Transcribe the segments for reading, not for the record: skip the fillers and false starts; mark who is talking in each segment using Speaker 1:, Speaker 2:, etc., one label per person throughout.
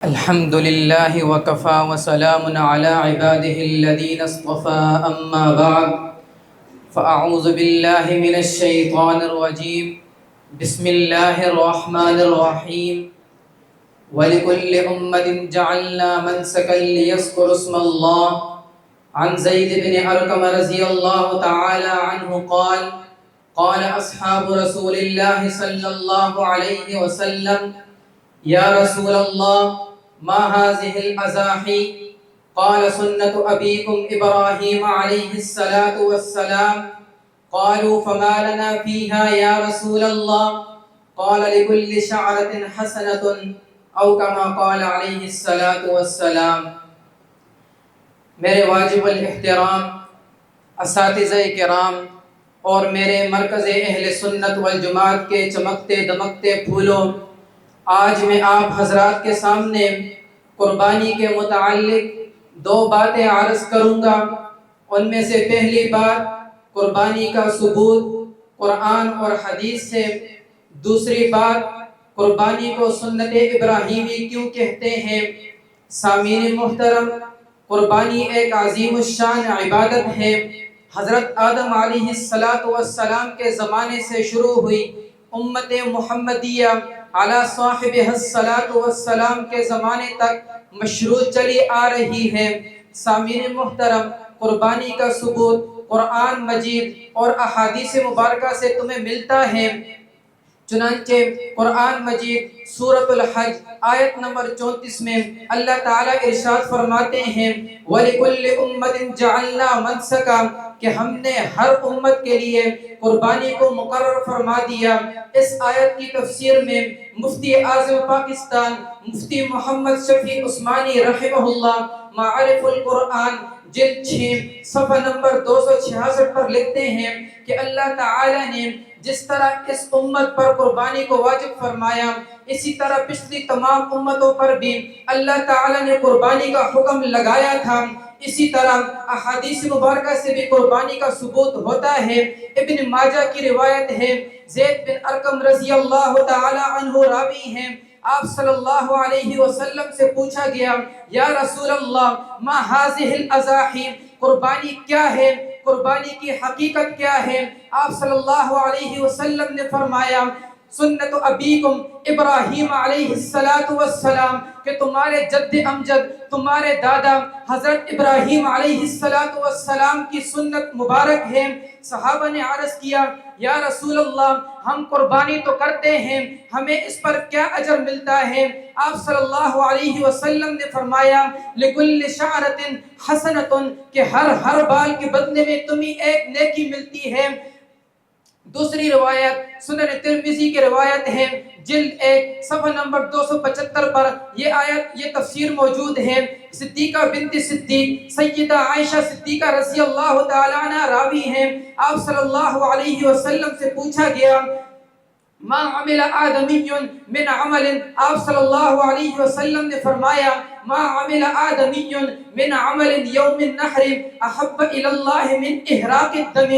Speaker 1: الحمد لله وكفى وسلام على عباده الذين اصطفى أما بعد فأعوذ بالله من الشيطان الرجيم بسم الله الرحمن الرحيم ولكل أمة جعلنا منسكا ليذكروا اسم الله عن زيد بن أرقم رضي الله تعالى عنه قال أصحاب رسول الله صلى الله عليه وسلم يا رسول الله ما هذه الأزاحي قال سنة أبيكم إبراهيم عليه الصلاة والسلام قالوا فما لنا فيها يا رسول الله قال لكل شعرة حسنة أو كما قال عليه الصلاة والسلام۔ میرے واجب الاحترام اساتذہ کرام اور میرے مرکز اہل سنت والجماعت کے چمکتے دمکتے پھولوں، آج میں آپ حضرات کے سامنے قربانی کے متعلق دو باتیں عرض کروں گا۔ ان میں سے پہلی بات قربانی کا ثبوت قرآن اور حدیث سے، دوسری بات قربانی کو سنت ابراہیمی کیوں کہتے ہیں۔ سامعین محترم، قربانی ایک عظیم الشان عبادت ہے۔ حضرت آدم علیہ السلام کے زمانے سے شروع ہوئی، امت محمدیہ علی صاحبہ الصلاۃ والسلام کے زمانے تک مشروع چلی آ رہی ہے۔ سامعین محترم، قربانی کا ثبوت قرآن مجید اور احادیث مبارکہ سے تمہیں ملتا ہے۔ چنانچہ قرآن مجید سورۃ الحج آیت نمبر 34 میں اللہ تعالیٰ ارشاد فرماتے ہیں وَلِكُلِّ أُمَّةٍ جَعَلْنَا مَنسَكًا، کہ ہم نے ہر امت کے لیے قربانی کو مقرر فرما دیا۔ اس آیت کی تفسیر میں مفتی اعظم پاکستان مفتی محمد شفیع عثمانی رحمہ اللہ معارف القرآن جلد 6 صفحہ نمبر 266 پر لکھتے ہیں کہ اللہ تعالیٰ نے جس طرح اس امت پر قربانی کو واجب فرمایا، اسی طرح پچھلی تمام امتوں پر بھی اللہ تعالیٰ نے قربانی کا حکم لگایا تھا۔ اسی طرح احادیث مبارکہ سے بھی قربانی کا ثبوت ہوتا ہے۔ ابن ماجہ کی روایت ہے، زید بن ارقم رضی اللہ تعالی عنہ راوی ہیں، آپ صلی اللہ علیہ وسلم سے پوچھا گیا یا رسول اللہ ما هذه الاضاحی، قربانی کیا ہے، قربانی کی حقیقت کیا ہے؟ آپ صلی اللہ علیہ وسلم نے فرمایا سنت ابیکم ابراہیم علیہ السلام، کہ تمہارے جد امجد تمہارے دادا حضرت ابراہیم علیہ السلام کی سنت مبارک ہے۔ صحابہ نے عرض کیا یا رسول اللہ ہم قربانی تو کرتے ہیں، ہمیں اس پر کیا اجر ملتا ہے؟ آپ صلی اللہ علیہ وسلم نے فرمایا لِكُلِّ شَعْرَةٍ حَسَنَةٌ، کہ ہر بال کے بدلے میں تمہیں ایک نیکی ملتی ہے۔ دوسری روایت سنن ترمذی کی روایت ہے، جلد 1 صفحہ نمبر 275 پر یہ تفسیر موجود ہے۔ صدیقہ بنت صدیق سیدہ عائشہ صدیقہ رضی اللہ تعالی عنہ راوی ہیں، آپ صلی اللہ علیہ وسلم سے پوچھا گیا ما عمل آدمی من عمل، آپ صلی اللہ علیہ وسلم نے فرمایا ما عمل آدمی من عمل یوم النحر احب الی اللہ من احراق الدم،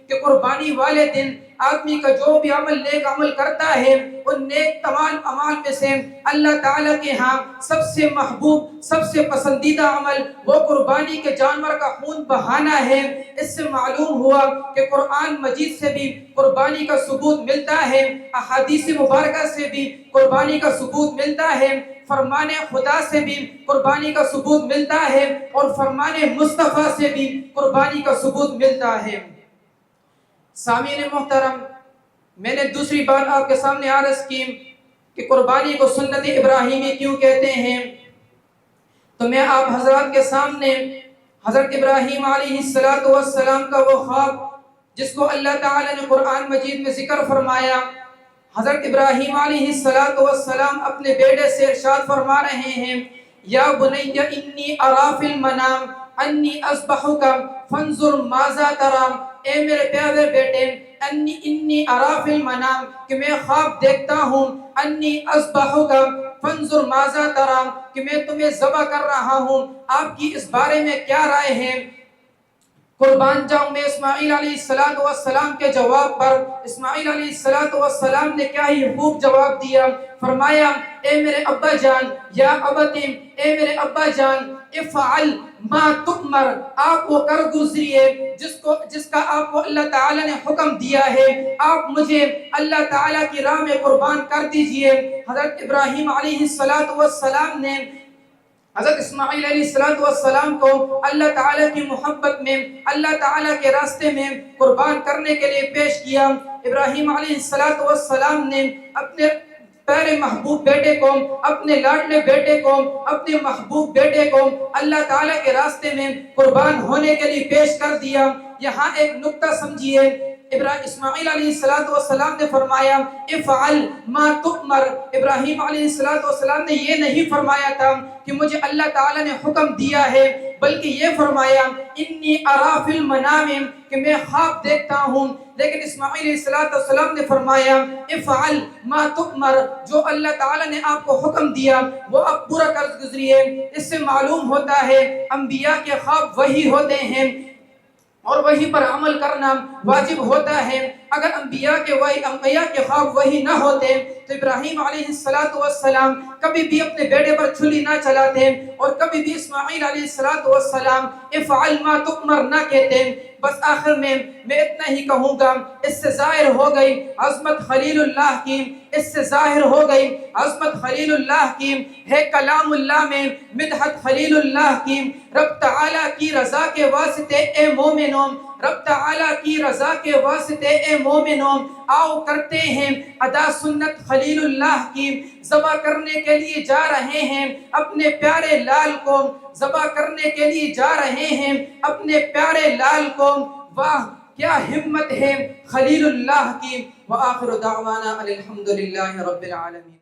Speaker 1: کہ قربانی والے دن آدمی کا جو بھی عمل نیک عمل کرتا ہے، ان نیک تمام اعمال میں سے اللہ تعالیٰ کے ہاں سب سے محبوب سب سے پسندیدہ عمل وہ قربانی کے جانور کا خون بہانا ہے۔ اس سے معلوم ہوا کہ قرآن مجید سے بھی قربانی کا ثبوت ملتا ہے، احادیث مبارکہ سے بھی قربانی کا ثبوت ملتا ہے، فرمان خدا سے بھی قربانی کا ثبوت ملتا ہے، اور فرمان مصطفیٰ سے بھی قربانی کا ثبوت ملتا ہے۔ سامعین محترم، میں نے دوسری بات آپ کے سامنے عرض کی کہ قربانی کو سنت ابراہیمی کیوں کہتے ہیں، تو میں آپ حضرات کے سامنے حضرت ابراہیم علیہ السلام کا وہ خواب جس کو اللہ تعالی نے قرآن مجید میں ذکر فرمایا، حضرت ابراہیم علیہ السلام اپنے بیٹے سے ارشاد فرما رہے ہیں یا بنی انی اری فی المنام انی اذبحک فانظر ماذا تری، اے میرے پیارے بیٹے انی اری فی المنام، کہ میں خواب دیکھتا ہوں، انی اذبحک فانظر ماذا تری، کہ میں تمہیں ذبح کر رہا ہوں، آپ کی اس بارے میں کیا رائے ہے؟ قربان جاؤں میں اسماعیل علیہ السلام کے جواب پر۔ اسماعیل علیہ السلام نے کیا ہی خوب جواب دیا، فرمایا اے میرے ابا جان، یا ابتی، اے میرے ابا جان، افعل ما تؤمر، آپ وہ کر گزریے جس کا آپ کو اللہ تعالیٰ نے حکم دیا ہے، آپ مجھے اللہ تعالیٰ کی راہ میں قربان کر دیجئے۔ حضرت ابراہیم علیہ السلام نے حضرت اسماعیل علیہ السلام کو اللہ تعالیٰ کی محبت میں، اللہ تعالیٰ کے راستے میں قربان کرنے کے لیے پیش کیا۔ ابراہیم علیہ السلام نے اپنے پیارے محبوب بیٹے کو، اپنے لاڈلے بیٹے کو، اپنے محبوب بیٹے کو اللہ تعالیٰ کے راستے میں قربان ہونے کے لیے پیش کر دیا۔ یہاں ایک نکتہ سمجھیے، اسماعیل علیہ السلام نے فرمایا افعل ما تؤمر۔ ابراہیم علیہ السلام نے یہ نہیں فرمایا تھا کہ مجھے اللہ تعالیٰ نے حکم دیا ہے، بلکہ یہ فرمایا انی ارا فی المنام، کہ میں خواب دیکھتا ہوں۔ لیکن اسماعیل علیہ السلام نے فرمایا افعل ما تؤمر، جو اللہ تعالیٰ نے آپ کو حکم دیا وہ آپ پورا کر گزریے۔ اس سے معلوم ہوتا ہے انبیاء کے خواب وہی ہوتے ہیں اور وہی پر عمل کرنا واجب ہوتا ہے۔ اگر انبیاء کے خواب وہی نہ ہوتے تو ابراہیم علیہ السلام کبھی بھی اپنے بیٹے پر چھری نہ چلاتے اور کبھی بھی اسماعیل علیہ السلام افعل ما تؤمر نہ کہتے۔ بس آخر میں اتنا ہی کہوں گا، اس سے ظاہر ہو گئی عظمت خلیل اللہ کی، اس سے ظاہر ہو گئی عظمت خلیل اللہ کی، ہے کلام اللہ میں مدحت خلیل اللہ کی۔ رب تعالیٰ کی رضا کے واسطے اے مومنوں، رب تعالیٰ کی رضا کے واسطے اے مومنوں، آؤ کرتے ہیں ادا سنت خلیل اللہ کی۔ ذبح کرنے کے لیے جا رہے ہیں اپنے پیارے لال کو، ذبح کرنے کے لیے جا رہے ہیں اپنے پیارے لال کو۔ واہ کیا ہمت ہے خلیل اللہ کی۔ وآخر دعوانا الحمدللہ رب العالمین۔